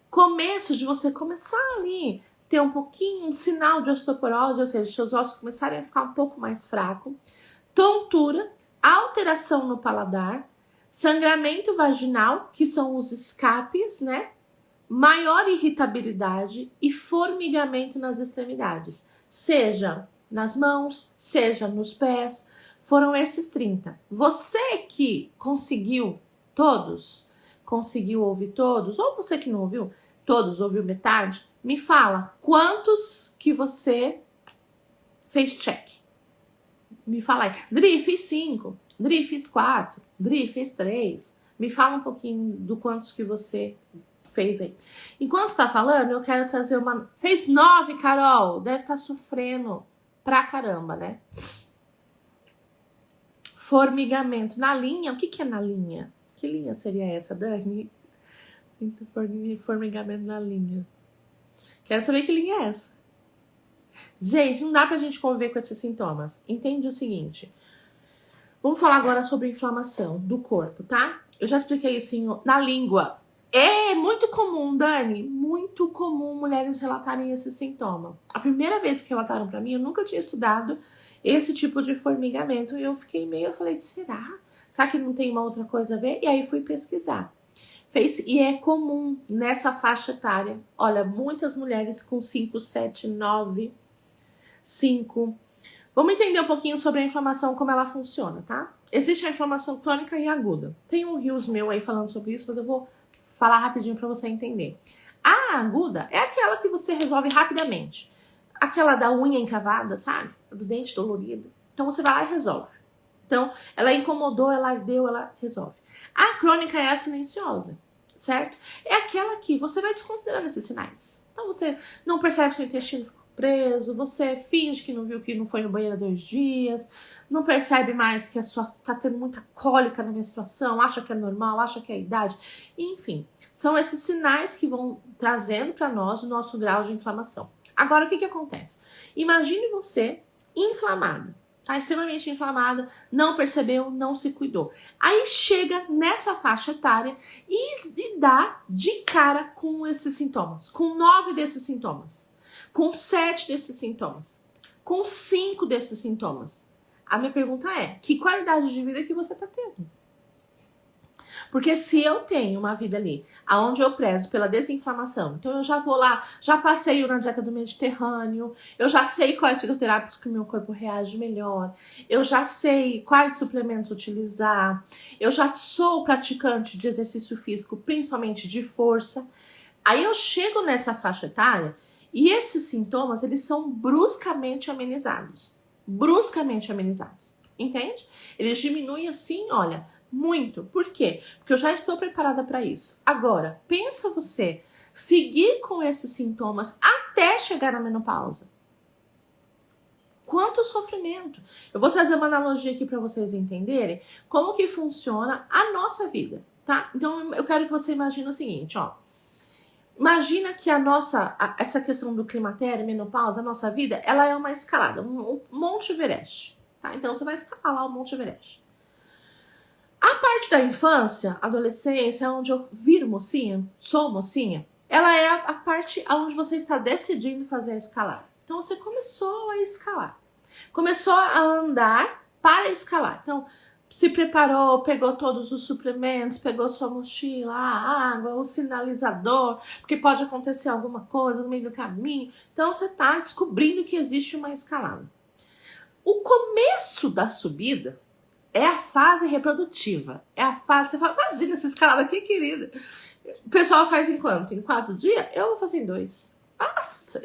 Começo de você começar ali, ter um pouquinho, um sinal de osteoporose, ou seja, seus ossos começarem a ficar um pouco mais fracos. Tontura, alteração no paladar, sangramento vaginal, que são os escapes, né? Maior irritabilidade e formigamento nas extremidades, seja nas mãos, seja nos pés. Foram esses 30. Você que conseguiu todos, conseguiu ouvir todos, ou você que não ouviu todos, ouviu metade, me fala quantos que você fez check. Me fala aí. Dri, fiz 5. Dri, fiz 4. Dri, fiz 3. Me fala um pouquinho do quantos que você fez aí. Enquanto você tá falando, eu quero trazer uma... Fez 9, Carol. Deve estar sofrendo pra caramba, né? Formigamento. Na linha. O que é na linha? Que linha seria essa, Dani? Formigamento na linha. Quero saber que linha é essa. Gente, não dá pra gente conviver com esses sintomas. Entende o seguinte. Vamos falar agora sobre inflamação do corpo, tá? Eu já expliquei isso na língua. É muito comum, Dani, muito comum mulheres relatarem esse sintoma. A primeira vez que relataram pra mim, eu nunca tinha estudado esse tipo de formigamento. E eu fiquei eu falei, será? Será que não tem uma outra coisa a ver? E aí fui pesquisar. E é comum nessa faixa etária. Olha, muitas mulheres com 5, 7, 9, 5. Vamos entender um pouquinho sobre a inflamação, como ela funciona, tá? Existe a inflamação crônica e aguda. Tem um rios meu aí falando sobre isso, mas eu vou falar rapidinho pra você entender. A aguda é aquela que você resolve rapidamente. Aquela da unha encravada, sabe? Do dente dolorido. Então você vai lá e resolve. Então, ela incomodou, ela ardeu, ela resolve. A crônica é a silenciosa, certo? É aquela que você vai desconsiderando esses sinais. Então você não percebe que seu intestino ficou preso, você finge que não viu que não foi no banheiro há 2 dias, não percebe mais que tá tendo muita cólica na menstruação, acha que é normal, acha que é a idade. Enfim, são esses sinais que vão trazendo para nós o nosso grau de inflamação. Agora, o que acontece? Imagine você inflamada. Tá extremamente inflamada, não percebeu, não se cuidou. Aí chega nessa faixa etária e dá de cara com esses sintomas, com 9 desses sintomas, com 7 desses sintomas, com 5 desses sintomas. A minha pergunta é, que qualidade de vida que você tá tendo? Porque se eu tenho uma vida ali, onde eu prezo pela desinflamação, então eu já vou lá, já passeio na dieta do Mediterrâneo, eu já sei quais fitoterápicos que o meu corpo reage melhor, eu já sei quais suplementos utilizar, eu já sou praticante de exercício físico, principalmente de força. Aí eu chego nessa faixa etária e esses sintomas, eles são bruscamente amenizados. Bruscamente amenizados. Entende? Eles diminuem assim, olha... Muito. Por quê? Porque eu já estou preparada para isso. Agora, pensa você seguir com esses sintomas até chegar na menopausa. Quanto sofrimento. Eu vou trazer uma analogia aqui para vocês entenderem como que funciona a nossa vida, tá? Então, eu quero que você imagine o seguinte, ó. Imagina que essa questão do climatério, menopausa, a nossa vida, ela é uma escalada, um Monte Everest, tá? Então, você vai escalar lá o Monte Everest. A parte da infância, adolescência, onde eu viro mocinha, sou mocinha, ela é a parte onde você está decidindo fazer a escalada. Então, você começou a escalar. Começou a andar para escalar. Então, se preparou, pegou todos os suplementos, pegou sua mochila, a água, o sinalizador, porque pode acontecer alguma coisa no meio do caminho. Então você está descobrindo que existe uma escalada. O começo da subida é a fase reprodutiva. É a fase, você fala, imagina essa escalada aqui, querida. O pessoal faz em quanto? Em 4 dias? Eu vou fazer em 2. Nossa,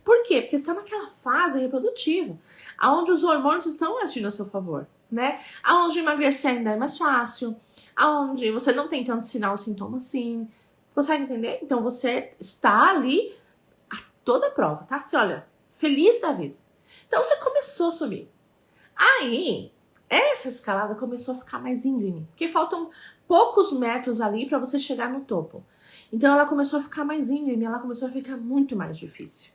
Por quê? Porque você está naquela fase reprodutiva, onde os hormônios estão agindo a seu favor, né? Onde emagrecer ainda é mais fácil, onde você não tem tanto sinal, sintoma assim. Consegue entender? Então você está ali a toda prova, tá? Você olha, feliz da vida. Então você começou a subir. Aí, essa escalada começou a ficar mais íngreme, porque faltam poucos metros ali para você chegar no topo. Então ela começou a ficar mais íngreme, ela começou a ficar muito mais difícil.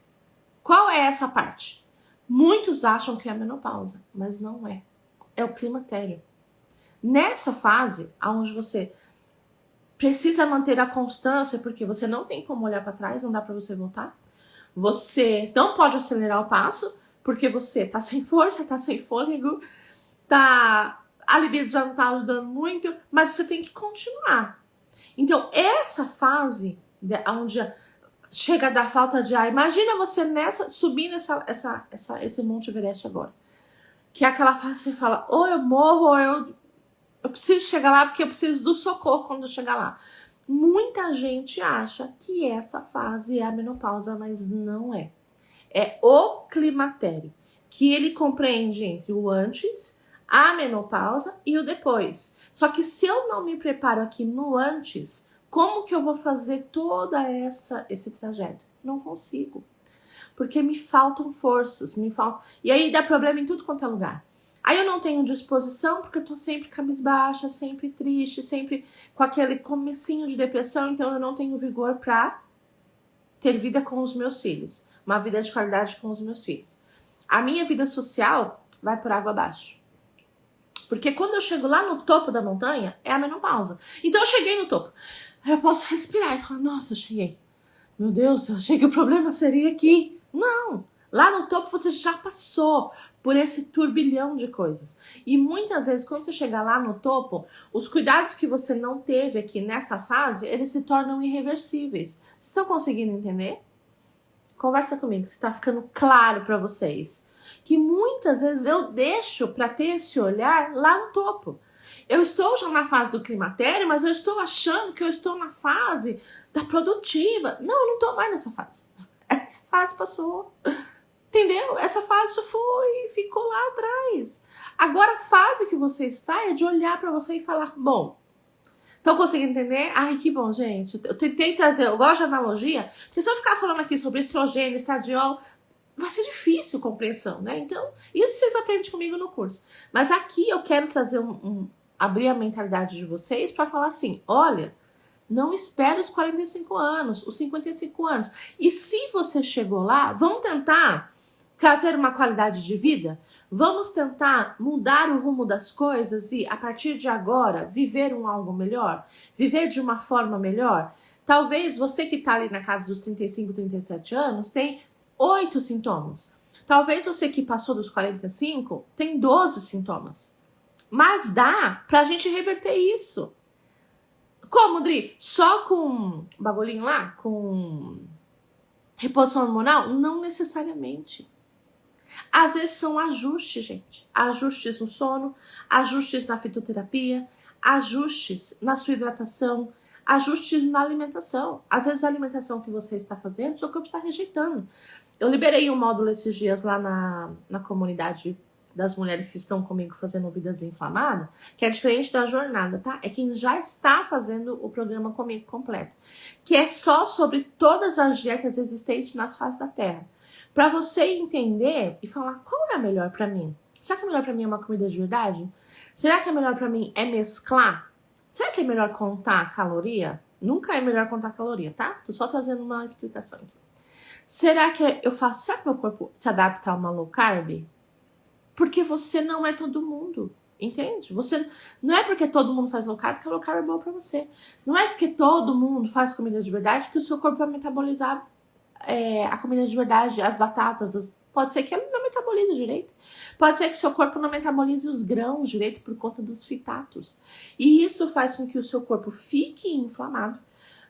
Qual é essa parte? Muitos acham que é a menopausa, mas não é. É o climatério. Nessa fase, onde você precisa manter a constância, porque você não tem como olhar para trás, não dá para você voltar. Você não pode acelerar o passo, porque você tá sem força, tá sem fôlego, a libido já não tá ajudando muito, mas você tem que continuar. Então, essa fase, onde chega a dar falta de ar, imagina você subindo esse Monte Everest agora. Que é aquela fase que você fala, ou eu morro, ou eu preciso chegar lá, porque eu preciso do socorro quando eu chegar lá. Muita gente acha que essa fase é a menopausa, mas não é. É o climatério, que ele compreende entre o antes, a menopausa e o depois. Só que se eu não me preparo aqui no antes, como que eu vou fazer toda esse trajeto? Não consigo. Porque me faltam forças, E aí dá problema em tudo quanto é lugar. Aí eu não tenho disposição, porque eu tô sempre cabisbaixa, sempre triste, sempre com aquele comecinho de depressão, então eu não tenho vigor pra ter vida com os meus filhos. Uma vida de qualidade com os meus filhos. A minha vida social vai por água abaixo. Porque quando eu chego lá no topo da montanha, é a menopausa. Então eu cheguei no topo. Aí eu posso respirar e falar, nossa, eu cheguei. Meu Deus, eu achei que o problema seria aqui. Não! Lá no topo você já passou por esse turbilhão de coisas. E muitas vezes, quando você chegar lá no topo, os cuidados que você não teve aqui nessa fase, eles se tornam irreversíveis. Vocês estão conseguindo entender? Conversa comigo, se tá ficando claro para vocês. Que muitas vezes eu deixo para ter esse olhar lá no topo. Eu estou já na fase do climatério, mas eu estou achando que eu estou na fase da produtiva. Não, eu não estou mais nessa fase. Essa fase passou. Entendeu? Essa fase já foi, ficou lá atrás. Agora a fase que você está é de olhar para você e falar, bom, estão conseguindo entender? Ai, que bom, gente. Eu tentei trazer, eu gosto de analogia, porque se eu ficar falando aqui sobre estrogênio, estradiol, vai ser difícil a compreensão, né? Então, isso vocês aprendem comigo no curso. Mas aqui eu quero trazer abrir a mentalidade de vocês para falar assim, olha, não espere os 45 anos, os 55 anos. E se você chegou lá, vamos tentar trazer uma qualidade de vida? Vamos tentar mudar o rumo das coisas e, a partir de agora, viver algo melhor? Viver de uma forma melhor? Talvez você que está ali na casa dos 35, 37 anos tem 8 sintomas. Talvez você que passou dos 45 tem 12 sintomas. Mas dá pra gente reverter isso. Como, Dri? Só com bagulhinho lá? Com reposição hormonal? Não necessariamente. Às vezes são ajustes, gente. Ajustes no sono, ajustes na fitoterapia, ajustes na sua hidratação, ajustes na alimentação. Às vezes a alimentação que você está fazendo, seu corpo está rejeitando. Eu liberei um módulo esses dias lá na comunidade das mulheres que estão comigo fazendo vida desinflamada, que é diferente da jornada, tá? É quem já está fazendo o programa comigo completo, que é só sobre todas as dietas existentes nas faces da Terra. Para você entender e falar qual é a melhor para mim. Será que a melhor para mim é uma comida de verdade? Será que a melhor para mim é mesclar? Será que é melhor contar a caloria? Nunca é melhor contar a caloria, tá? Tô só trazendo uma explicação aqui. Será que será que meu corpo se adapta a uma low carb? Porque você não é todo mundo, entende? Você não é porque todo mundo faz low carb que a low carb é boa pra você. Não é porque todo mundo faz comida de verdade que o seu corpo vai metabolizar a comida de verdade, as batatas, Pode ser que ela não metabolize direito. Pode ser que seu corpo não metabolize os grãos direito por conta dos fitatos. E isso faz com que o seu corpo fique inflamado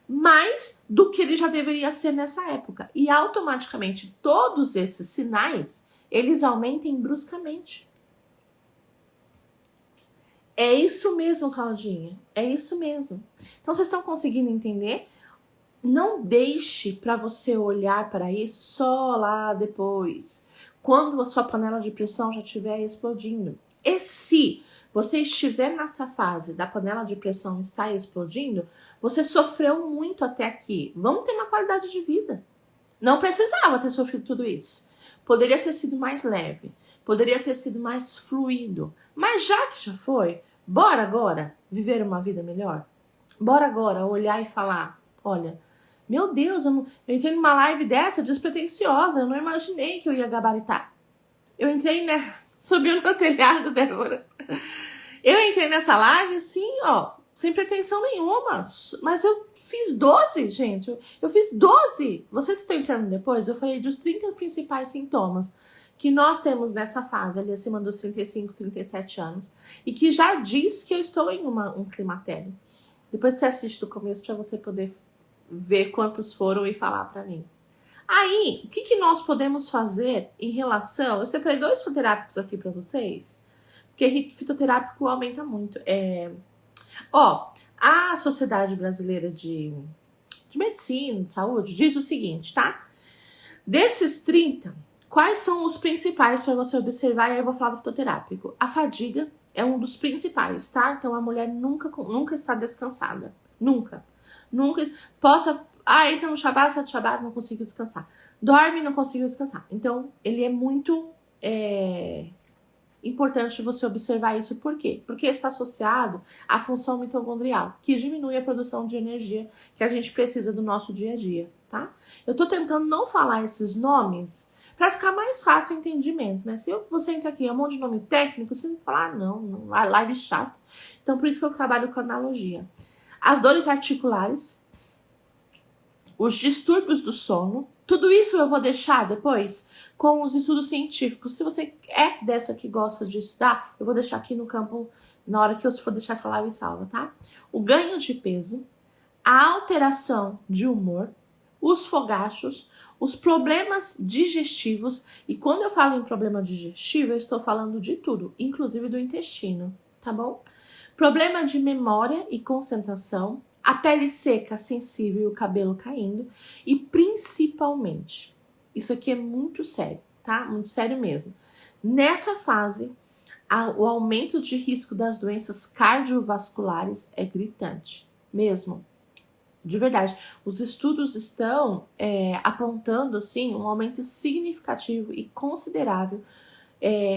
mais do que ele já deveria ser nessa época. E automaticamente todos esses sinais, eles aumentem bruscamente. É isso mesmo, Claudinha. É isso mesmo. Então, vocês estão conseguindo entender? Não deixe para você olhar para isso só lá depois, quando a sua panela de pressão já estiver explodindo. E se você estiver nessa fase da panela de pressão estar explodindo, você sofreu muito até aqui. Vamos ter uma qualidade de vida. Não precisava ter sofrido tudo isso. Poderia ter sido mais leve, poderia ter sido mais fluido. Mas já que já foi, bora agora viver uma vida melhor? Bora agora olhar e falar, olha, meu Deus, eu entrei numa live dessa despretensiosa, eu não imaginei que eu ia gabaritar. Eu entrei, né? Subiu no telhado, Débora. Eu entrei nessa live assim, ó, sem pretensão nenhuma. Mas eu fiz 12, gente. Eu fiz 12. Vocês estão entrando depois? Eu falei dos 30 principais sintomas que nós temos nessa fase, ali acima dos 35, 37 anos. E que já diz que eu estou em um climatério. Depois você assiste do começo para você poder ver quantos foram e falar para mim. Aí, o que nós podemos fazer em relação... Eu separei 2 fitoterápicos aqui para vocês, porque fitoterápico aumenta muito. A Sociedade Brasileira de Medicina, de Saúde, diz o seguinte, tá? Desses 30, quais são os principais para você observar? E aí eu vou falar do fitoterápico. A fadiga é um dos principais, tá? Então a mulher nunca está descansada. Nunca. Entra no Shabbat, sai do Shabbat, não consigo descansar. Dorme, não consigo descansar. Então, ele é muito importante você observar isso. Por quê? Porque está associado à função mitocondrial, que diminui a produção de energia que a gente precisa do nosso dia a dia, tá? Eu tô tentando não falar esses nomes para ficar mais fácil o entendimento, né? Se você entra aqui, é um monte de nome técnico, você vai falar, não, live chata. Então, por isso que eu trabalho com analogia. As dores articulares, os distúrbios do sono, tudo isso eu vou deixar depois com os estudos científicos. Se você é dessa que gosta de estudar, eu vou deixar aqui no campo, na hora que eu for deixar essa live salva, tá? O ganho de peso, a alteração de humor, os fogachos, os problemas digestivos. E quando eu falo em problema digestivo, eu estou falando de tudo, inclusive do intestino, tá bom? Problema de memória e concentração, a pele seca, sensível e o cabelo caindo. E principalmente, isso aqui é muito sério, tá? Muito sério mesmo. Nessa fase, o aumento de risco das doenças cardiovasculares é gritante, mesmo. De verdade. Os estudos estão apontando, assim, um aumento significativo e considerável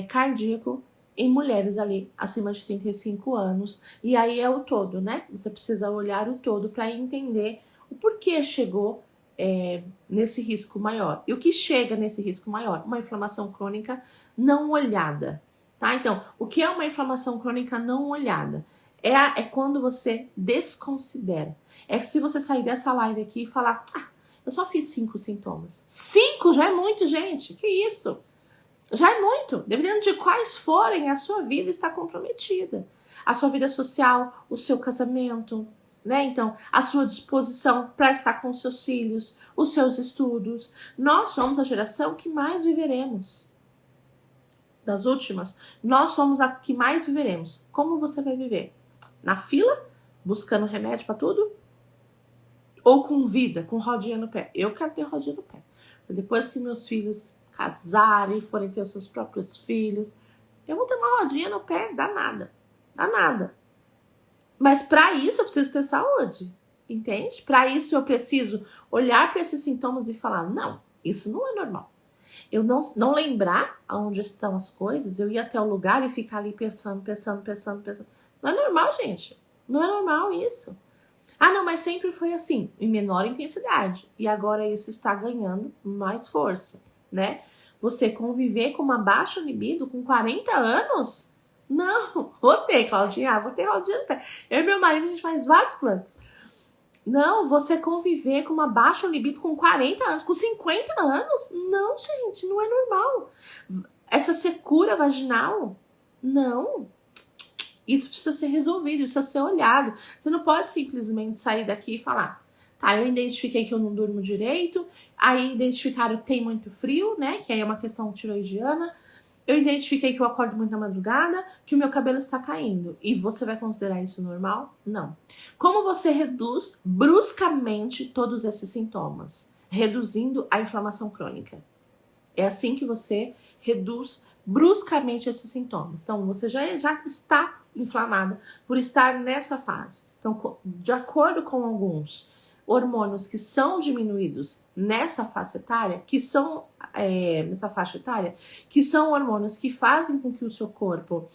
cardíaco em mulheres ali acima de 35 anos. E aí é o todo, né? Você precisa olhar o todo para entender o porquê chegou nesse risco maior. E o que chega nesse risco maior? Uma inflamação crônica não olhada, tá? Então, o que é uma inflamação crônica não olhada? É quando você desconsidera. É se você sair dessa live aqui e falar, eu só fiz 5 sintomas. 5 já é muito, gente. Que isso? Já é muito. Dependendo de quais forem, a sua vida está comprometida. A sua vida social, o seu casamento, né? Então, a sua disposição para estar com os seus filhos, os seus estudos. Nós somos a geração que mais viveremos. Das últimas, nós somos a que mais viveremos. Como você vai viver? Na fila? Buscando remédio para tudo? Ou com vida, com rodinha no pé? Eu quero ter rodinha no pé. Depois que meus filhos casarem, forem ter os seus próprios filhos, eu vou ter uma rodinha no pé, dá nada. Mas para isso eu preciso ter saúde, entende? Para isso eu preciso olhar para esses sintomas e falar, não, isso não é normal. Eu não lembrar aonde estão as coisas, eu ir até o lugar e ficar ali pensando. Não é normal, gente. Não é normal isso. Não, mas sempre foi assim, em menor intensidade. E agora isso está ganhando mais força, né? Você conviver com uma baixa libido com 40 anos? Não, vou ter, Claudinha, vou ter rodinha no pé. Eu e meu marido, a gente faz vários planos. Não, você conviver com uma baixa libido com 40 anos, com 50 anos? Não, gente, não é normal. Essa secura vaginal? Não. Isso precisa ser resolvido, precisa ser olhado. Você não pode simplesmente sair daqui e falar, tá, eu identifiquei que eu não durmo direito, aí identificaram que tem muito frio, né, que aí é uma questão tiroidiana, eu identifiquei que eu acordo muito na madrugada, que o meu cabelo está caindo. E você vai considerar isso normal? Não. Como você reduz bruscamente todos esses sintomas? Reduzindo a inflamação crônica. É assim que você reduz bruscamente esses sintomas. Então, você já está inflamada por estar nessa fase. Então, de acordo com alguns hormônios que são diminuídos nessa faixa etária, que são hormônios que fazem com que o seu corpo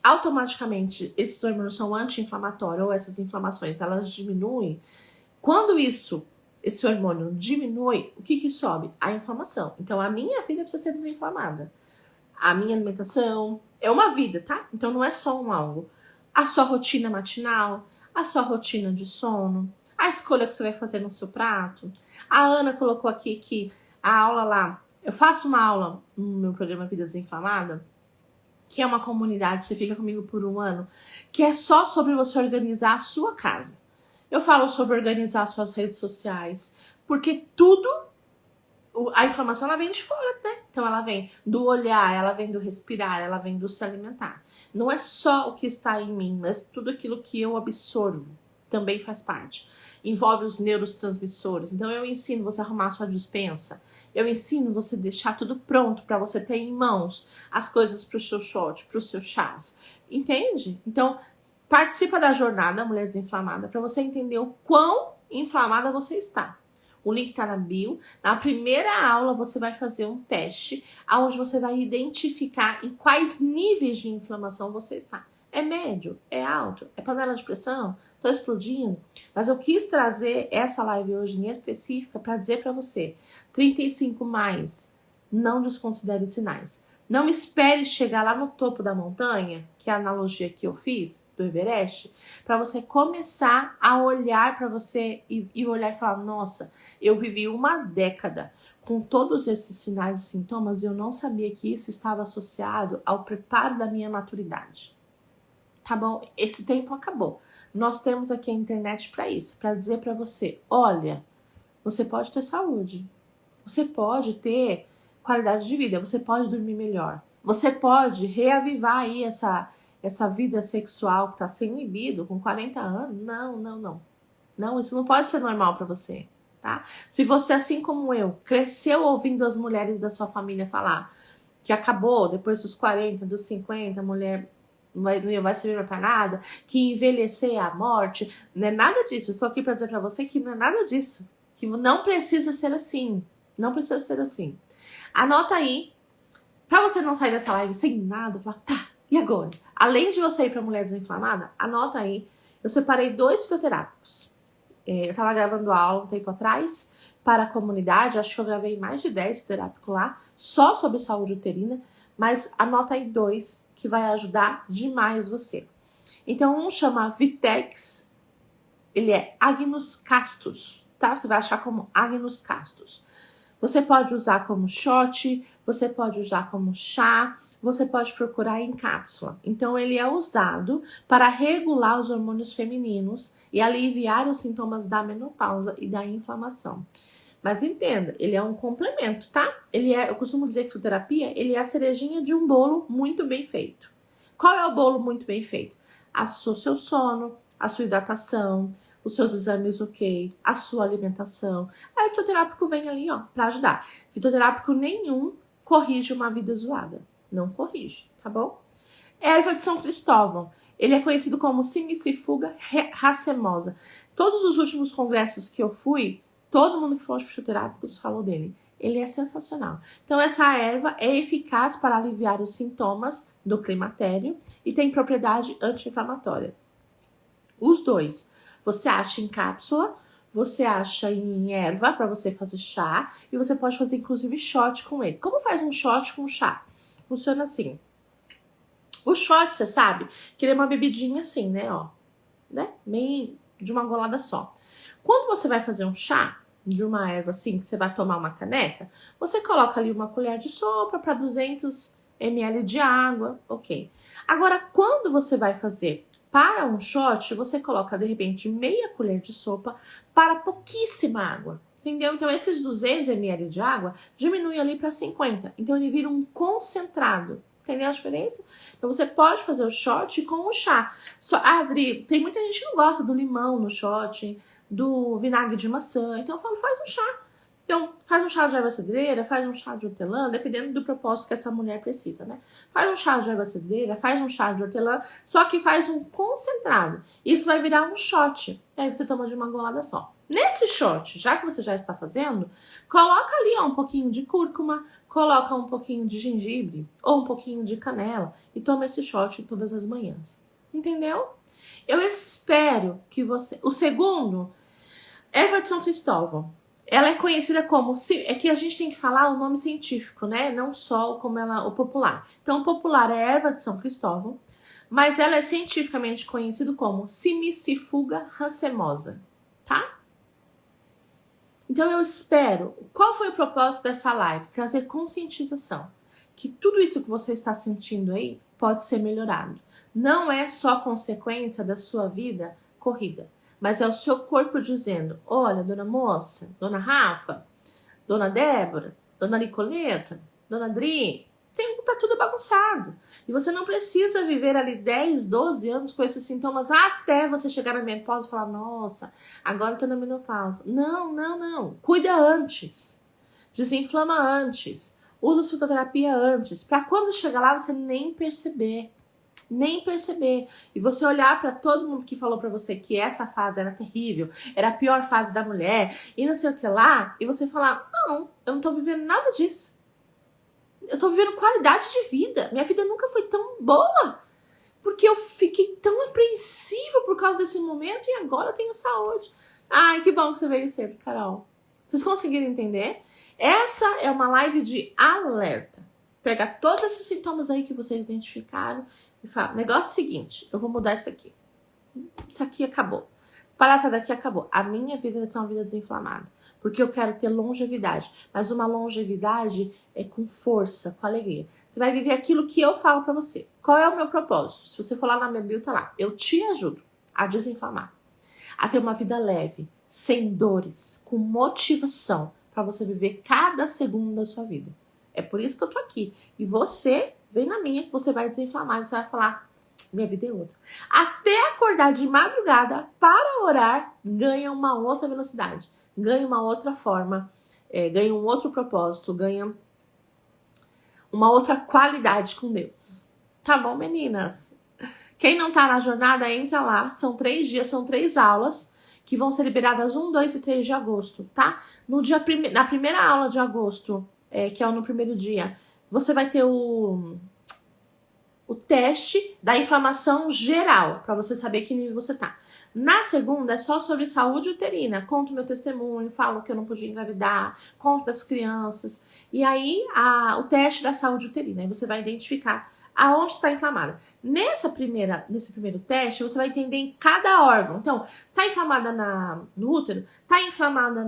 automaticamente, esses hormônios são anti-inflamatórios, ou essas inflamações, elas diminuem. Quando esse hormônio diminui, o que sobe? A inflamação. Então, a minha vida precisa ser desinflamada. A minha alimentação é uma vida, tá? Então, não é só um algo. A sua rotina matinal, a sua rotina de sono, a escolha que você vai fazer no seu prato. A Ana colocou aqui que a aula lá, eu faço uma aula no meu programa Vida Desinflamada, que é uma comunidade, você fica comigo por um ano, que é só sobre você organizar a sua casa. Eu falo sobre organizar suas redes sociais, porque tudo, a inflamação ela vem de fora, né? Então ela vem do olhar, ela vem do respirar, ela vem do se alimentar. Não é só o que está em mim, mas tudo aquilo que eu absorvo também faz parte. Envolve os neurotransmissores. Então eu ensino você a arrumar a sua despensa. Eu ensino você deixar tudo pronto para você ter em mãos as coisas para o seu shot, para os seus chás. Entende? Então participa da jornada Mulher Desinflamada para você entender o quão inflamada você está. O link está na bio. Na primeira aula você vai fazer um teste onde você vai identificar em quais níveis de inflamação você está. É médio? É alto? É panela de pressão? Tô explodindo? Mas eu quis trazer essa live hoje em específica para dizer para você, 35 mais, não desconsidere sinais. Não espere chegar lá no topo da montanha, que é a analogia que eu fiz, do Everest, para você começar a olhar para você e olhar e falar, nossa, eu vivi uma década com todos esses sinais e sintomas e eu não sabia que isso estava associado ao preparo da minha maturidade. Tá bom? Esse tempo acabou. Nós temos aqui a internet para isso, para dizer para você, olha, você pode ter saúde, você pode ter qualidade de vida, você pode dormir melhor, você pode reavivar aí essa vida sexual que está sem libido com 40 anos. Não. Não, isso não pode ser normal para você, tá? Se você, assim como eu, cresceu ouvindo as mulheres da sua família falar que acabou depois dos 40, dos 50, a mulher não vai servir para nada, que envelhecer é a morte, não é nada disso. Eu estou aqui para dizer para você que não é nada disso, que não precisa ser assim, não precisa ser assim. Anota aí, para você não sair dessa live sem nada, falar, tá, e agora? Além de você ir para Mulher Desinflamada, anota aí, eu separei 2 fitoterápicos. Eu tava gravando aula um tempo atrás para a comunidade, acho que eu gravei mais de 10 fitoterápicos lá, só sobre saúde uterina, mas anota aí 2 que vai ajudar demais você. Então, um chama Vitex, ele é Agnus Castus, tá? Você vai achar como Agnus Castus. Você pode usar como shot, você pode usar como chá, você pode procurar em cápsula. Então, ele é usado para regular os hormônios femininos e aliviar os sintomas da menopausa e da inflamação. Mas entenda, ele é um complemento, tá? Eu costumo dizer que fitoterapia, ele é a cerejinha de um bolo muito bem feito. Qual é o bolo muito bem feito? O seu sono, a sua hidratação, os seus exames ok, a sua alimentação. Aí o fitoterápico vem ali, ó, pra ajudar. Fitoterápico nenhum corrige uma vida zoada. Não corrige, tá bom? Erva de São Cristóvão. Ele é conhecido como Simicifuga racemosa. Todos os últimos congressos que eu fui, todo mundo que falou de fitoterápicos falou dele. Ele é sensacional. Então, essa erva é eficaz para aliviar os sintomas do climatério e tem propriedade anti-inflamatória. Os 2, você acha em cápsula, você acha em erva para você fazer chá e você pode fazer inclusive shot com ele. Como faz um shot com chá? Funciona assim. O shot, você sabe, que ele é uma bebidinha assim, né, ó. Né? Meio de uma golada só. Quando você vai fazer um chá de uma erva assim, que você vai tomar uma caneca, você coloca ali uma colher de sopa para 200 ml de água, ok. Agora, quando você vai fazer para um shot, você coloca de repente meia colher de sopa para pouquíssima água, entendeu? Então esses 200 ml de água diminui ali para 50, então ele vira um concentrado. Entendeu a diferença? Então você pode fazer o shot com o chá. Adri, tem muita gente que não gosta do limão no shot, do vinagre de maçã. Então eu falo, faz um chá. Então, faz um chá de erva cidreira, faz um chá de hortelã, dependendo do propósito que essa mulher precisa, né? Faz um chá de erva cidreira, faz um chá de hortelã, só que faz um concentrado. Isso vai virar um shot. E aí você toma de uma golada só. Nesse shot, já que você já está fazendo, coloca ali ó, um pouquinho de cúrcuma, coloca um pouquinho de gengibre ou um pouquinho de canela e toma esse shot todas as manhãs. Entendeu? Eu espero que você... O segundo, erva de São Cristóvão. Ela é conhecida como... É que a gente tem que falar o nome científico, né? Não só como o popular. Então, o popular é erva de São Cristóvão, mas ela é cientificamente conhecida como Simicifuga racemosa, tá? Então, eu espero... Qual foi o propósito dessa live? Trazer conscientização. Que tudo isso que você está sentindo aí pode ser melhorado. Não é só consequência da sua vida corrida, mas é o seu corpo dizendo, olha, dona moça, dona Rafa, dona Débora, dona Nicoleta, dona Adri, tá tudo bagunçado. E você não precisa viver ali 10, 12 anos com esses sintomas até você chegar na menopausa e falar, nossa, agora eu tô na menopausa. Não, não, não. Cuida antes. Desinflama antes. Usa fitoterapia antes. Pra quando chegar lá você nem perceber. Nem perceber. E você olhar pra todo mundo que falou pra você que essa fase era terrível, era a pior fase da mulher, e não sei o que lá, e você falar, não, eu não tô vivendo nada disso. Eu tô vivendo qualidade de vida. Minha vida nunca foi tão boa, porque eu fiquei tão apreensiva por causa desse momento, e agora eu tenho saúde. Ai, que bom que você veio sempre, Carol. Vocês conseguiram entender? Essa é uma live de alerta. Pega todos esses sintomas aí que vocês identificaram e fala, negócio seguinte, eu vou mudar isso aqui. Isso aqui acabou. Palhaça daqui acabou. A minha vida vai ser uma vida desinflamada. Porque eu quero ter longevidade. Mas uma longevidade é com força, com alegria. Você vai viver aquilo que eu falo pra você. Qual é o meu propósito? Se você for lá na minha bio, tá lá. Eu te ajudo a desinflamar. A ter uma vida leve, sem dores, com motivação pra você viver cada segundo da sua vida. É por isso que eu tô aqui. E você, vem na minha, que você vai desinflamar. E você vai falar, minha vida é outra. Até acordar de madrugada para orar, ganha uma outra velocidade. Ganha uma outra forma. Ganha um outro propósito. Ganha uma outra qualidade com Deus. Tá bom, meninas? Quem não tá na jornada, entra lá. São 3 dias, são 3 aulas. Que vão ser liberadas 1, 2 e 3 de agosto, tá? Na primeira aula de agosto, que é no primeiro dia, você vai ter o teste da inflamação geral, para você saber que nível você tá. Na segunda é só sobre saúde uterina. Conto meu testemunho, falo que eu não podia engravidar, conto das crianças. E aí, o teste da saúde uterina. Aí você vai identificar aonde está inflamada. Nesse primeiro teste, você vai entender em cada órgão. Então, tá inflamada no útero? Tá inflamada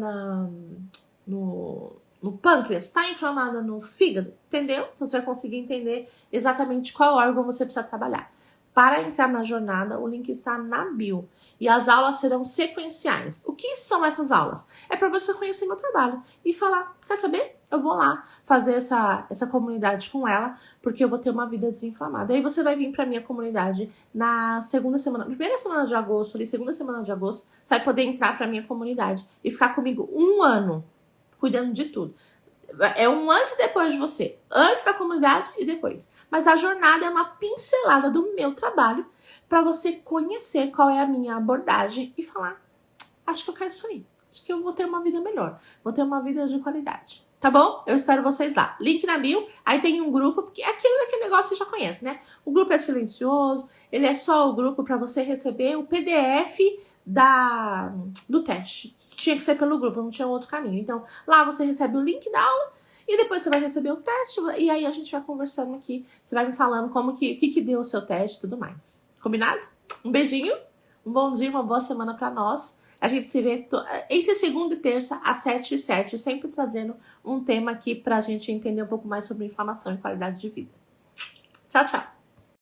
no pâncreas? Tá inflamada no fígado? Entendeu? Então você vai conseguir entender exatamente qual órgão você precisa trabalhar. Para entrar na jornada, o link está na bio. E as aulas serão sequenciais. O que são essas aulas? É para você conhecer meu trabalho e falar, quer saber? Eu vou lá fazer essa comunidade com ela, porque eu vou ter uma vida desinflamada. Aí você vai vir para minha comunidade na segunda semana, primeira semana de agosto, ali, segunda semana de agosto, você vai poder entrar para minha comunidade e ficar comigo 1 ano, cuidando de tudo. É um antes e depois de você. Antes da comunidade e depois. Mas a jornada é uma pincelada do meu trabalho para você conhecer qual é a minha abordagem e falar, acho que eu quero isso aí. Acho que eu vou ter uma vida melhor. Vou ter uma vida de qualidade. Tá bom? Eu espero vocês lá. Link na bio. Aí tem um grupo, porque aquele negócio você já conhece, né? O grupo é silencioso. Ele é só o grupo para você receber o PDF do teste. Tinha que ser pelo grupo, não tinha outro caminho. Então, lá você recebe o link da aula e depois você vai receber o teste e aí a gente vai conversando aqui. Você vai me falando o que deu o seu teste e tudo mais. Combinado? Um beijinho, Um bom dia, uma boa semana para nós. A gente se vê entre segunda e terça, às 7h07, sempre trazendo um tema aqui pra gente entender um pouco mais sobre inflamação e qualidade de vida. Tchau, tchau.